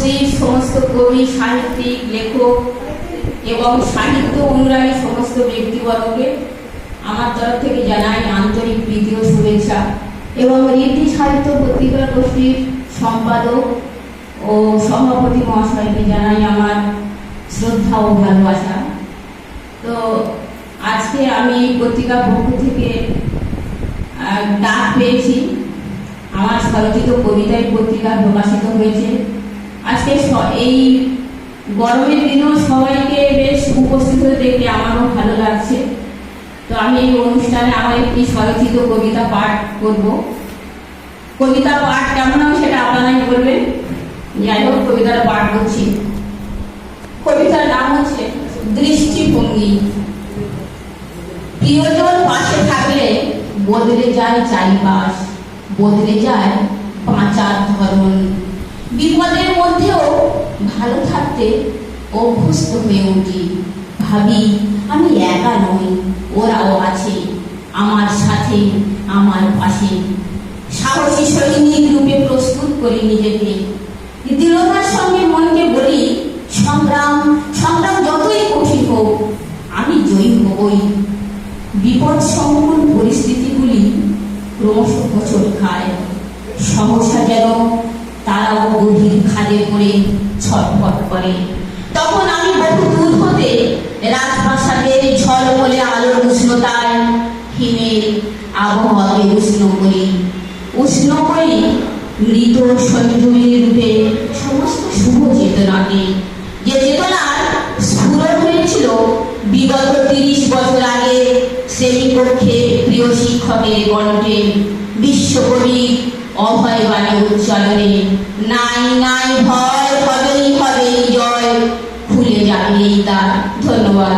উপস্থিত সমস্ত কবি, সাহিত্যিক, লেখক এবং সাহিত্য অনুরাগী সমস্ত ব্যক্তিবর্গকে আমার তরফ থেকে জানাই আন্তরিক প্রীতি ও শুভেচ্ছা এবং রীতি সাহিত্য পত্রিকা গোষ্ঠীর সম্পাদক ও সভাপতি মহাশয়কে জানাই আমার শ্রদ্ধা ও ভালোবাসা। তো আজকে আমি এই পত্রিকার পক্ষ থেকে ডাক পেয়েছি, আমার স্বরচিত কবিতায় পত্রিকা প্রকাশিত হয়েছে। আজকে এই গরমের দিনেও সবাইকে বেশ উপস্থিত হয়ে দেখে আমারও ভালো লাগছে। তো আমি এই অনুষ্ঠানে আমার একটি স্বরচিত কবিতা পাঠ করব। কবিতা পাঠ কেমন হবে সেটা আপনারাই বলবেন। যাই হোক, কবিতাটা পাঠ করছি। কবিতার নাম হচ্ছে দৃষ্টিভঙ্গি। প্রিয়জন পাশে থাকলে বদলে যায় চারিপাশ, বদলে যায় বাঁচার ধরন। বিপদের মধ্যেও ভালো থাকতে অভ্যস্ত হয়ে উঠি। ভাবি আমি একা নই, ওরাও আছে আমার সাথে, আমার পাশে। সাহসী সৈনিক রূপে প্রস্তুত করি নিজেকে। দৃঢ়তার সঙ্গে মনকে বলি, সংগ্রাম সংগ্রাম যতই কঠিন হোক আমি জয়ী হবই। বিপদ সংকুল পরিস্থিতিগুলি ক্রমশ হোঁচট খায়। সহসা যেন তারাও গভীর খাদে পড়ে ছটফট করে। তখন আমি বহু দূর হতে রাজপ্রাসাদের ঝলমলে আলোর উষ্ণতায় হিমের আবহাওয়াকে উষ্ণ করি মৃত সঞ্জীবনী রূপে সমস্ত শুভ চেতনাকে, যে চেতনার স্ফুরণ হয়েছিল বিগত 30 বছর আগে শ্রেণীকক্ষে প্রিয় শিক্ষকের কণ্ঠে, বিশ্বকবি অভয় বাণী উচ্চারণে। নাই নাই ভয়, হবেই হবে জয়, খুলে যাবে এই দ্বার। ধন্যবাদ।